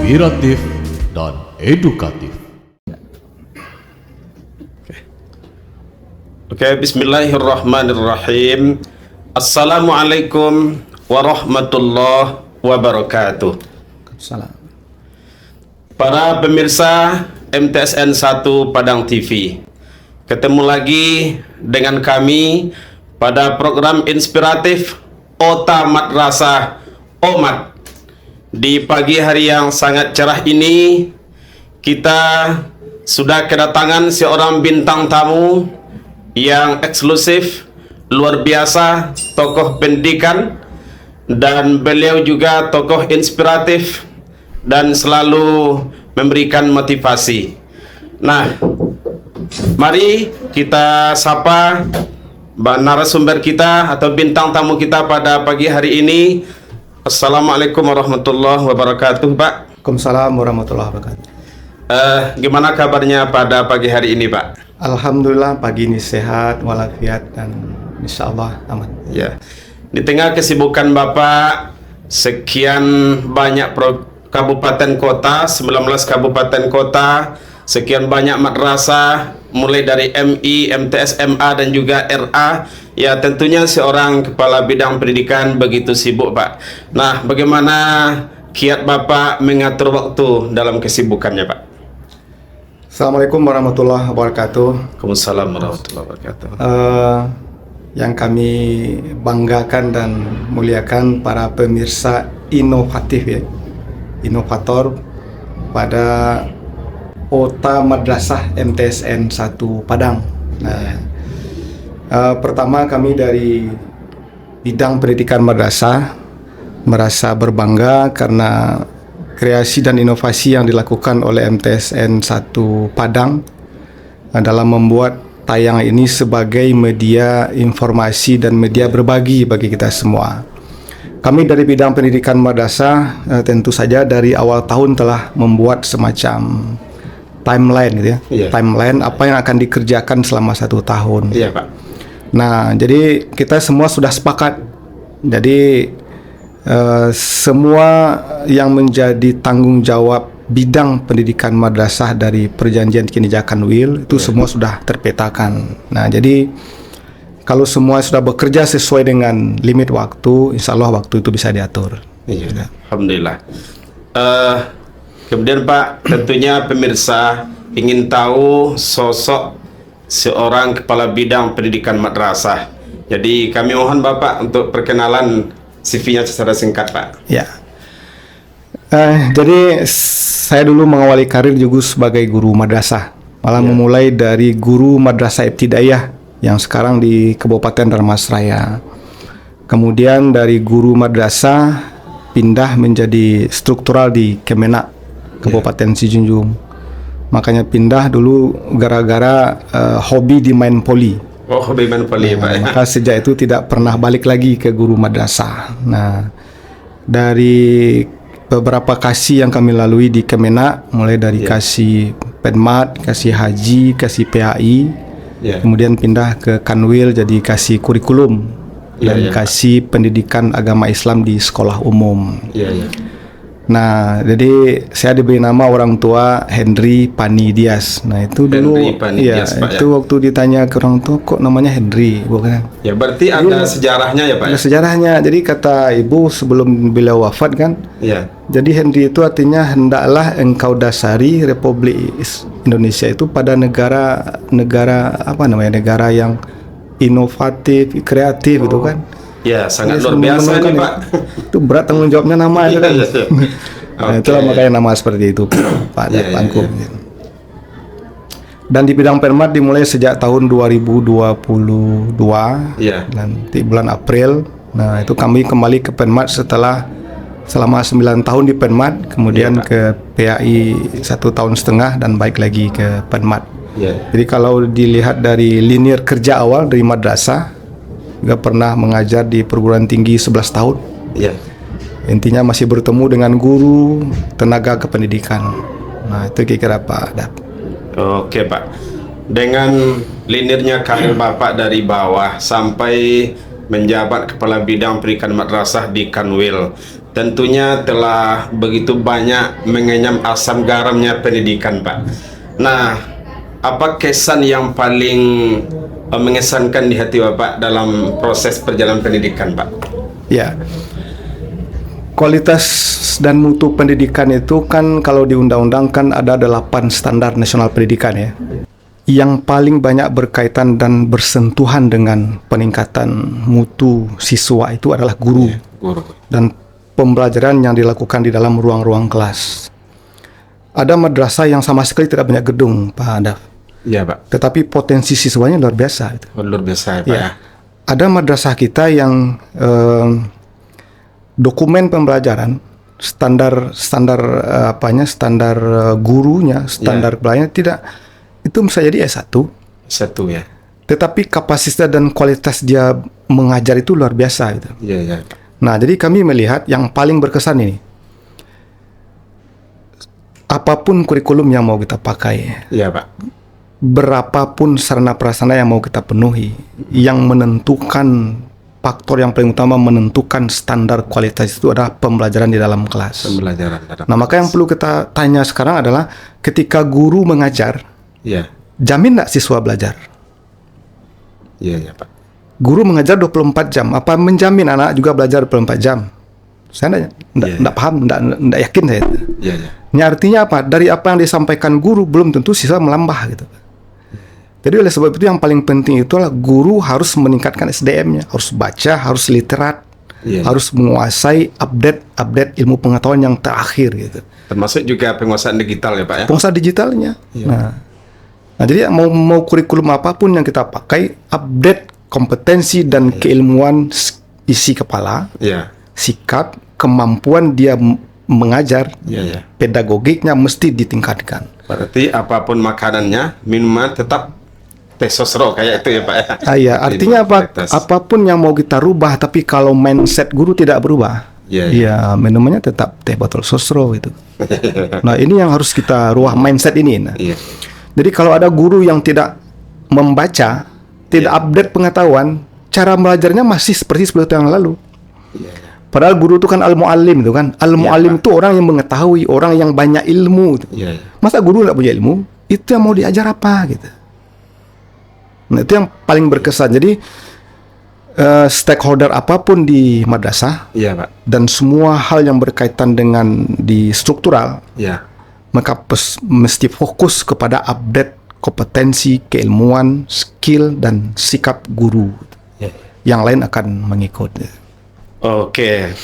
inspiratif, dan edukatif. Oke, bismillahirrahmanirrahim. Assalamualaikum warahmatullahi wabarakatuh. Salam. Para pemirsa MTSN 1 Padang TV, ketemu lagi dengan kami pada program inspiratif Ota Madrasah Omat. Di pagi hari yang sangat cerah ini, kita sudah kedatangan seorang bintang tamu yang eksklusif, luar biasa, tokoh pendidikan, dan beliau juga tokoh inspiratif dan selalu memberikan motivasi. Nah, mari kita sapa narasumber kita atau bintang tamu kita pada pagi hari ini. Assalamualaikum warahmatullahi wabarakatuh, Pak. Waalaikumsalam warahmatullahi wabarakatuh. Gimana kabarnya pada pagi hari ini, Pak? Alhamdulillah pagi ini sehat walafiat dan insya Allah aman. Ya. Di tengah kesibukan Bapak, sekian banyak kabupaten kota, 19 kabupaten kota, sekian banyak madrasah, mulai dari MI, MTS, MA, dan juga RA. Ya, tentunya seorang kepala bidang pendidikan begitu sibuk, Pak. Nah, bagaimana kiat Bapak mengatur waktu dalam kesibukannya, Pak? Assalamualaikum warahmatullahi wabarakatuh. Waalaikumsalam warahmatullahi wabarakatuh. Yang kami banggakan dan muliakan para pemirsa inovatif ya, inovator pada Ota Madrasah MTSN 1 Padang. Nah, pertama kami dari bidang pendidikan madrasah merasa berbangga karena kreasi dan inovasi yang dilakukan oleh MTSN 1 Padang dalam membuat tayangan ini sebagai media informasi dan media berbagi bagi kita semua. Kami dari bidang pendidikan madrasah tentu saja dari awal tahun telah membuat semacam timeline gitu ya. Iya. Timeline apa yang akan dikerjakan selama 1 tahun. Iya, Pak. Nah, jadi kita semua sudah sepakat. Jadi semua yang menjadi tanggung jawab bidang pendidikan madrasah dari perjanjian kinerja Kanwil itu semua sudah terpetakan. Nah, jadi kalau semua sudah bekerja sesuai dengan limit waktu, insya Allah waktu itu bisa diatur. Iya, alhamdulillah. Kemudian Pak, tentunya pemirsa ingin tahu sosok seorang kepala bidang pendidikan madrasah. Jadi kami mohon Bapak untuk perkenalan CV-nya secara singkat, Pak. Ya. Jadi saya dulu mengawali karir juga sebagai guru madrasah. Malah memulai dari guru madrasah ibtidaiyah yang sekarang di Kabupaten Dharmasraya. Kemudian dari guru madrasah pindah menjadi struktural di Kemenak Kabupaten Sijunjung. Makanya pindah dulu gara-gara hobi di main poli. Oh, hobi main poli, Pak. Maka sejak itu tidak pernah balik lagi ke guru madrasah. Nah, dari beberapa kasih yang kami lalui di Kemenak, mulai dari kasih Penmat, kasih Haji, kasih PAI, kemudian pindah ke Kanwil jadi kasih kurikulum dan kasih pendidikan agama Islam di sekolah umum. Nah, jadi saya diberi nama orang tua Henry Pani Dias. Nah, itu dulu Dias, Pak, itu waktu ditanya ke orang tua kok namanya Henry, bukan? Ya, berarti ada sejarahnya ya, Pak. Ada sejarahnya. Jadi kata ibu sebelum beliau wafat kan, jadi Henry itu artinya hendaklah engkau dasari Republik Indonesia itu pada negara apa namanya? Negara yang inovatif, kreatif gitu kan. Ya, sangat luar biasa nih, Pak. Itu berat tanggung jawabnya nama itu kan. Nah, itulah makanya nama seperti itu, Pak Pangkum. Dan di bidang Penmat dimulai sejak tahun 2022 nanti bulan April. Nah, itu kami kembali ke Penmat setelah selama 9 tahun di Penmat, kemudian ke PAI 1,5 tahun dan balik lagi ke Penmat. Jadi kalau dilihat dari linear kerja awal dari madrasah, juga pernah mengajar di perguruan tinggi 11 tahun. Intinya masih bertemu dengan guru, tenaga kependidikan. Nah, itu kira-kira Pak Adab. Oke, Pak. Dengan linirnya karir Bapak dari bawah sampai menjabat kepala bidang pendidikan madrasah di Kanwil, tentunya telah begitu banyak mengenyam asam garamnya pendidikan, Pak. Nah, apa kesan yang paling mengesankan di hati Bapak dalam proses perjalanan pendidikan, Pak? Ya, kualitas dan mutu pendidikan itu kan kalau di undang-undang kan ada 8 standar nasional pendidikan ya. Yang paling banyak berkaitan dan bersentuhan dengan peningkatan mutu siswa itu adalah guru, Guru. dan pembelajaran yang dilakukan di dalam ruang-ruang kelas. Ada madrasah yang sama sekali tidak banyak gedung, Pak Adaf. Iya, Pak. Tetapi potensi siswanya luar biasa. Itu. Luar biasa, ya, Pak. Ya. Ada madrasah kita yang dokumen pembelajaran standar gurunya, standar pelayannya tidak, itu bisa jadi S1. Satu ya. Tetapi kapasitas dan kualitas dia mengajar itu luar biasa gitu. Iya, iya. Nah, jadi kami melihat yang paling berkesan ini, apapun kurikulum yang mau kita pakai, Iya, Pak. berapapun sarana prasarana yang mau kita penuhi, yang menentukan faktor yang paling utama menentukan standar kualitas itu adalah pembelajaran di dalam kelas. Pembelajaran. Nah, maka yang perlu kita tanya sekarang adalah ketika guru mengajar, Iya. jamin nggak siswa belajar? Iya, iya, Pak. Guru mengajar 24 jam, apa menjamin anak juga belajar 24 jam? Saya enggak paham, enggak yakin saya. Iya, iya. Ini artinya apa? Dari apa yang disampaikan guru belum tentu siswa melambah gitu. Jadi oleh sebab itu yang paling penting itu adalah guru harus meningkatkan SDM-nya, harus baca, harus literat, harus menguasai update ilmu pengetahuan yang terakhir gitu. Termasuk juga penguasaan digital ya, Pak ya. Penguasaan digitalnya. Nah, jadi mau kurikulum apapun yang kita pakai, update kompetensi dan keilmuan isi kepala, sikap, kemampuan dia mengajar, pedagogiknya mesti ditingkatkan. Berarti apapun makanannya, minuman tetap teh sosro kayak itu ya, Pak ya. Iya, artinya apa? Apapun yang mau kita rubah, tapi kalau mindset guru tidak berubah, ya minumannya tetap teh botol sosro gitu. Nah, ini yang harus kita rubah mindset ini. Nah. Jadi kalau ada guru yang tidak membaca, tidak update pengetahuan, cara belajarnya masih seperti 10 tahun yang lalu. Padahal guru itu kan al-muallim itu kan. Al-muallim itu orang yang mengetahui, orang yang banyak ilmu. Masa guru tidak punya ilmu? Itu yang mau diajar apa gitu. Nah, itu yang paling berkesan. Jadi stakeholder apapun di madrasah, Pak, dan semua hal yang berkaitan dengan di struktural, maka mesti fokus kepada update kompetensi, keilmuan, skill dan sikap guru. Yang lain akan mengikut. Oke,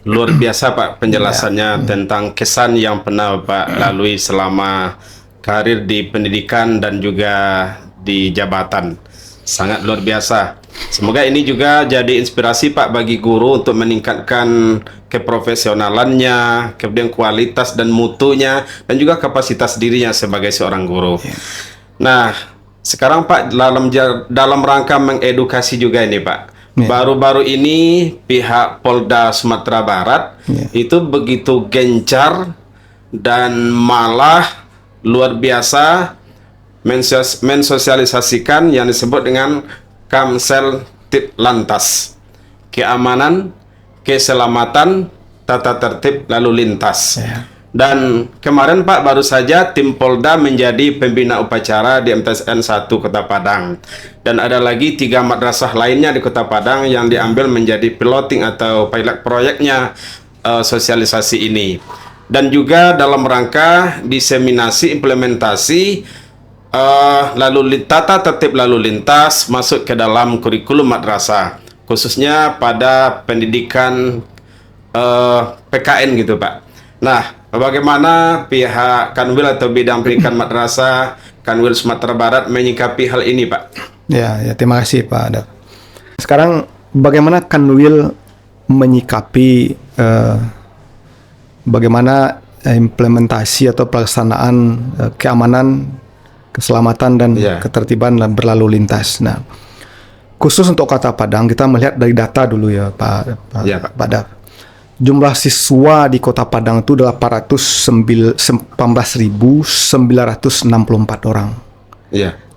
luar biasa Pak penjelasannya tentang kesan yang pernah Pak lalui selama karir di pendidikan dan juga di jabatan. Sangat luar biasa. Semoga ini juga jadi inspirasi Pak bagi guru untuk meningkatkan keprofesionalannya, kemudian kualitas dan mutunya, dan juga kapasitas dirinya sebagai seorang guru. Nah, sekarang Pak dalam rangka mengedukasi juga ini Pak. Baru-baru ini pihak Polda Sumatera Barat itu begitu gencar dan malah luar biasa mensosialisasikan yang disebut dengan Kamsel Tip Lantas, keamanan, keselamatan, tata tertib lalu lintas. Dan kemarin Pak baru saja tim Polda menjadi pembina upacara di MTSN 1 Kota Padang. Dan ada lagi 3 madrasah lainnya di Kota Padang yang diambil menjadi piloting atau pilot proyeknya sosialisasi ini. Dan juga dalam rangka diseminasi implementasi tata tertib lalu lintas masuk ke dalam kurikulum madrasah, khususnya pada pendidikan PKN gitu Pak. Nah, bagaimana pihak Kanwil atau bidang pendidikan madrasah Kanwil Sumatera Barat menyikapi hal ini, Pak? Ya, terima kasih Pak Adab. Sekarang bagaimana Kanwil menyikapi bagaimana implementasi atau pelaksanaan keamanan, keselamatan dan ketertiban berlalu lintas. Nah, khusus untuk Kota Padang kita melihat dari data dulu ya Pak Adab. Jumlah siswa di Kota Padang itu 18.964 orang.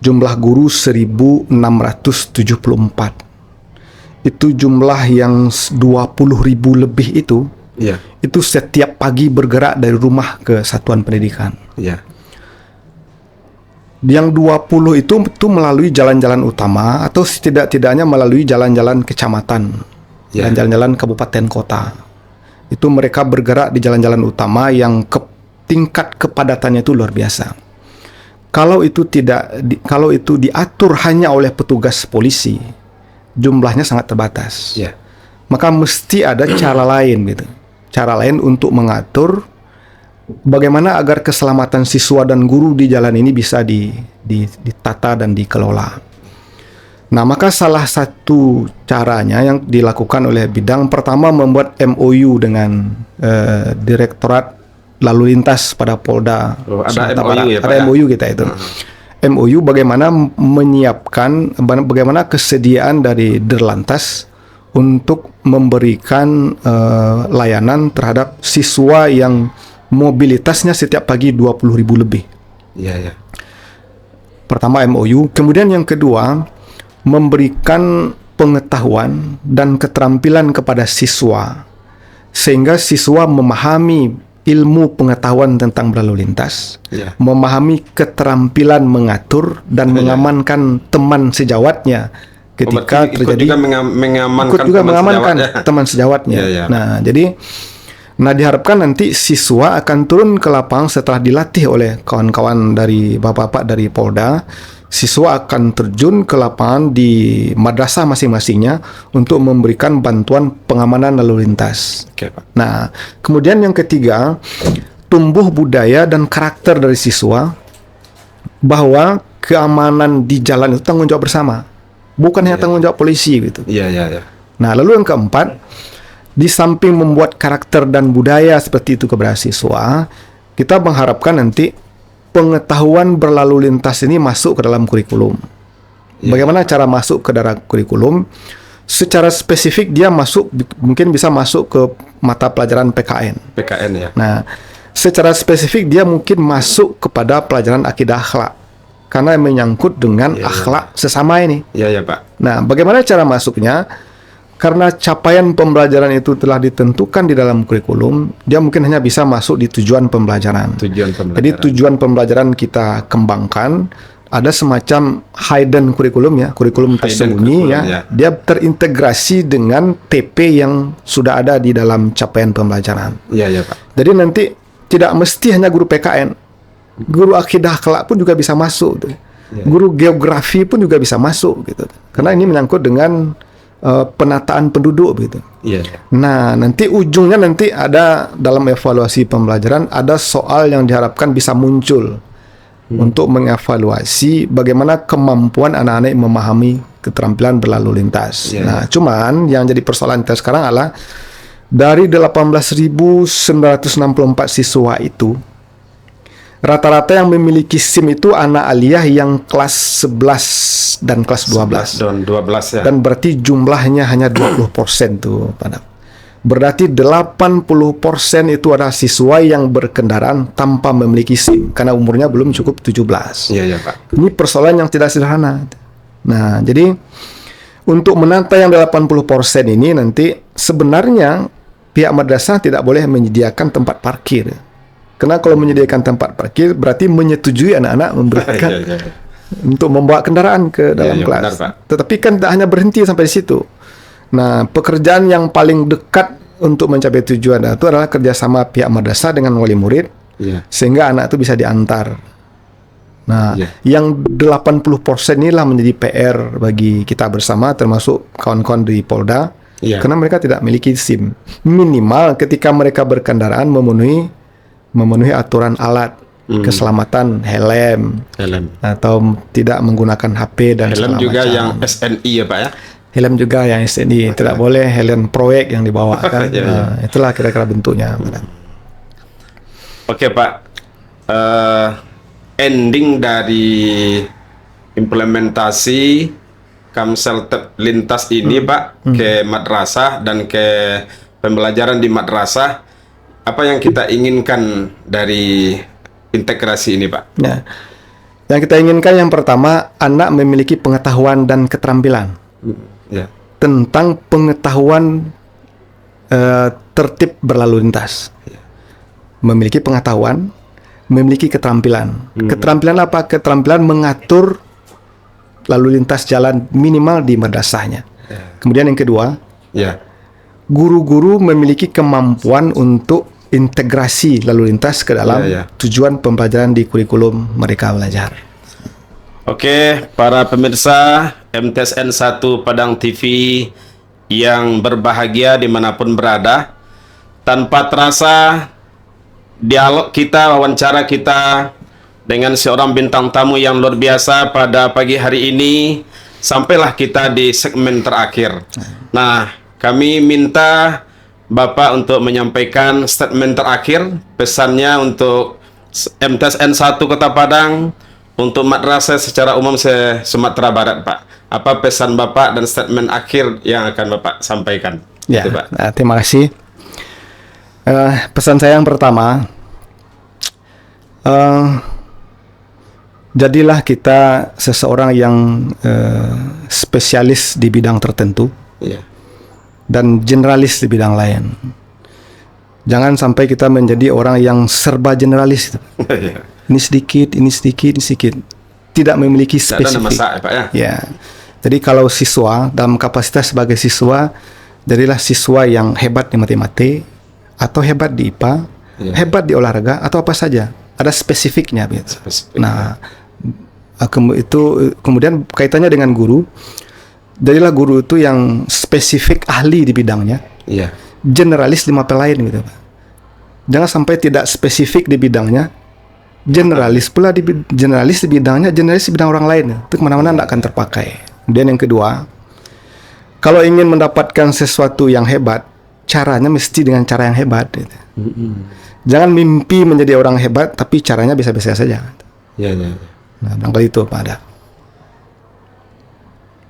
Jumlah guru 1.674. Itu jumlah yang 20.000 lebih itu Iya. itu setiap pagi bergerak dari rumah ke satuan pendidikan. Iya. Yang 20 itu melalui jalan-jalan utama atau setidak-tidaknya melalui jalan-jalan kecamatan Ya. dan jalan-jalan kabupaten kota. Itu mereka bergerak di jalan-jalan utama yang tingkat kepadatannya itu luar biasa. Kalau itu kalau itu diatur hanya oleh petugas polisi, jumlahnya sangat terbatas. Iya. Maka mesti ada cara lain gitu. Cara lain untuk mengatur bagaimana agar keselamatan siswa dan guru di jalan ini bisa ditata dan dikelola. Nah, maka salah satu caranya yang dilakukan oleh bidang pertama membuat MOU dengan Direktorat Lalu Lintas pada Polda Ada Sumatera MOU Barat. ya, Pak, Ada ya? MOU kita itu. MOU bagaimana menyiapkan bagaimana kesediaan dari Dirlantas untuk memberikan layanan terhadap siswa yang mobilitasnya setiap pagi 20.000 lebih. Iya, iya. Pertama MOU, kemudian yang kedua memberikan pengetahuan dan keterampilan kepada siswa sehingga siswa memahami ilmu pengetahuan tentang berlalu lintas, Iya. memahami keterampilan mengatur dan mengamankan teman sejawatnya ketika Ikut terjadi juga mengamankan ikut juga teman mengamankan sejawatnya. teman sejawatnya. Iya, iya. Nah, diharapkan nanti siswa akan turun ke lapangan setelah dilatih oleh kawan-kawan dari bapak-bapak dari Polda. Siswa akan terjun ke lapangan di madrasah masing-masingnya untuk memberikan bantuan pengamanan lalu lintas. Oke, Pak. Nah, kemudian yang ketiga, tumbuh budaya dan karakter dari siswa bahwa keamanan di jalan itu tanggung jawab bersama, bukan hanya tanggung jawab polisi gitu. Iya, iya, iya. Nah, lalu yang keempat, di samping membuat karakter dan budaya seperti itu kepada siswa, kita mengharapkan nanti pengetahuan berlalu lintas ini masuk ke dalam kurikulum. Bagaimana cara masuk ke dalam kurikulum? Secara spesifik dia mungkin bisa masuk ke mata pelajaran PKN. PKN ya. Nah, secara spesifik dia mungkin masuk kepada pelajaran akidah akhlak karena menyangkut dengan akhlak sesama ini. Iya, iya, Pak. Nah, bagaimana cara masuknya? Karena capaian pembelajaran itu telah ditentukan di dalam kurikulum, dia mungkin hanya bisa masuk di tujuan pembelajaran. Tujuan pembelajaran. Jadi tujuan pembelajaran kita kembangkan, ada semacam hidden kurikulum ya, kurikulum Hidden tersembunyi kurikulum, ya. ya. Dia terintegrasi dengan TP yang sudah ada di dalam capaian pembelajaran. Iya, iya, Pak. Jadi nanti tidak mesti hanya guru PKN, guru akidah akhlak pun juga bisa masuk. Guru geografi pun juga bisa masuk gitu. Karena ini menyangkut dengan penataan penduduk gitu. Iya. Nah, nanti ujungnya nanti ada dalam evaluasi pembelajaran ada soal yang diharapkan bisa muncul untuk mengevaluasi bagaimana kemampuan anak-anak memahami keterampilan berlalu lintas. Iya, Nah, cuman yang jadi persoalan kita sekarang adalah dari 18.964 siswa itu rata-rata yang memiliki SIM itu anak aliyah yang kelas 11 dan kelas 12. Dan 12 ya. Dan berarti jumlahnya hanya 20% tuh, Pak. Berarti 80% itu adalah siswa yang berkendaraan tanpa memiliki SIM karena umurnya belum cukup 17. Iya, iya, Pak. Ini persoalan yang tidak sederhana. Nah, jadi untuk menata yang 80% ini nanti sebenarnya pihak madrasah tidak boleh menyediakan tempat parkir. Karena kalau menyediakan tempat parkir berarti menyetujui anak-anak memberikan Iya, iya. untuk membawa kendaraan ke dalam iya, kelas. benar, Pak. Tetapi kan tak hanya berhenti sampai di situ. Nah, pekerjaan yang paling dekat untuk mencapai tujuan itu adalah kerjasama pihak madrasah dengan wali murid, Iya. sehingga anak itu bisa diantar. Nah, Iya. yang 80% inilah menjadi PR bagi kita bersama, termasuk kawan-kawan di Polda, Iya. karena mereka tidak memiliki SIM. Minimal ketika mereka berkendaraan memenuhi aturan alat keselamatan, helm, atau tidak menggunakan HP dan Helm segala juga macam. yang SNI ya, Pak ya. Helm juga yang SNI, tidak boleh helm proyek yang dibawa kan. Iya, iya. Nah, itulah kira-kira bentuknya. Oke, Pak. Ending dari implementasi Kamsel lintas ini, Pak, ke madrasah dan ke pembelajaran di madrasah, apa yang kita inginkan dari integrasi ini, Pak? Nah, yang kita inginkan yang pertama, anak memiliki pengetahuan dan keterampilan Ya. tentang pengetahuan tertib berlalu lintas, memiliki pengetahuan, memiliki keterampilan. Keterampilan apa? Keterampilan mengatur lalu lintas jalan minimal di madrasahnya. Kemudian yang kedua, guru-guru memiliki kemampuan untuk integrasi lalu lintas ke dalam tujuan pembelajaran di kurikulum mereka belajar. Oke, para pemirsa MTSN 1 Padang TV yang berbahagia dimanapun berada, tanpa terasa dialog kita, wawancara kita dengan seorang bintang tamu yang luar biasa pada pagi hari ini, sampailah kita di segmen terakhir. Nah, kami minta Bapak untuk menyampaikan statement terakhir, pesannya untuk MTSN 1 Kota Padang, untuk madrasah secara umum Sumatera Barat, Pak. Apa pesan Bapak dan statement akhir yang akan Bapak sampaikan? Ya, Itu, Pak. Terima kasih. Pesan saya yang pertama, jadilah kita seseorang yang spesialis di bidang tertentu dan generalis di bidang lain. Jangan sampai kita menjadi orang yang serba generalis. Ini sedikit, ini sedikit, ini sedikit. Tidak memiliki spesifik. Ya. Jadi kalau siswa dalam kapasitas sebagai siswa, jadilah siswa yang hebat di matematik atau hebat di IPA, hebat di olahraga atau apa saja. Ada spesifiknya, gitu. Nah, itu kemudian kaitannya dengan guru. Jadilah guru itu yang spesifik ahli di bidangnya, generalis di mata lain, gitu, Pak. Jangan sampai tidak spesifik di bidangnya, generalis pula di generalis di bidangnya, generalis di bidang orang lain. Itu kemana-mana tidak akan terpakai. Kemudian yang kedua, kalau ingin mendapatkan sesuatu yang hebat, caranya mesti dengan cara yang hebat, gitu. Jangan mimpi menjadi orang hebat, tapi caranya biasa-biasa saja. Nah, barangkali itu, Pak Ada.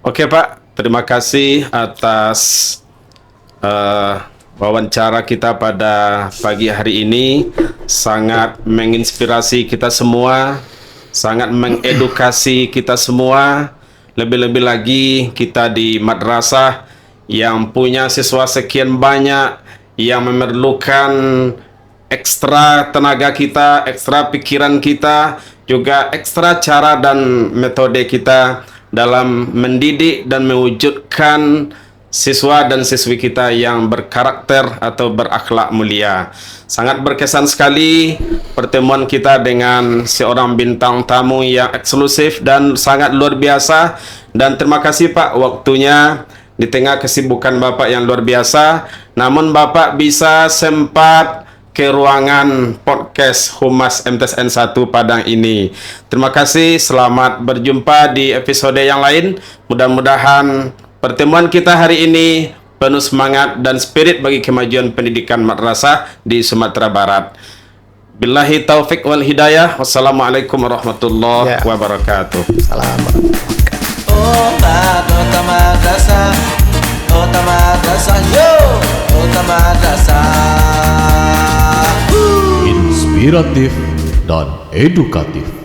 Oke, Pak. Terima kasih atas wawancara kita pada pagi hari ini. Sangat menginspirasi kita semua, sangat mengedukasi kita semua. Lebih-lebih lagi kita di madrasah yang punya siswa sekian banyak, yang memerlukan ekstra tenaga kita, ekstra pikiran kita, juga ekstra cara dan metode kita dalam mendidik dan mewujudkan siswa dan siswi kita yang berkarakter atau berakhlak mulia. Sangat berkesan sekali pertemuan kita dengan seorang bintang tamu yang eksklusif dan sangat luar biasa. Dan terima kasih, Pak, waktunya di tengah kesibukan Bapak yang luar biasa. Namun Bapak bisa sempat ke ruangan podcast Humas MTSN 1 Padang ini. Terima kasih, selamat berjumpa di episode yang lain. Mudah-mudahan pertemuan kita hari ini penuh semangat dan spirit bagi kemajuan pendidikan madrasah di Sumatera Barat. Billahi taufik wal hidayah. Wassalamualaikum warahmatullahi wabarakatuh. Assalamualaikum. Kota madrasah, kota madrasah, yo, kota madrasah. Inspiratif dan edukatif.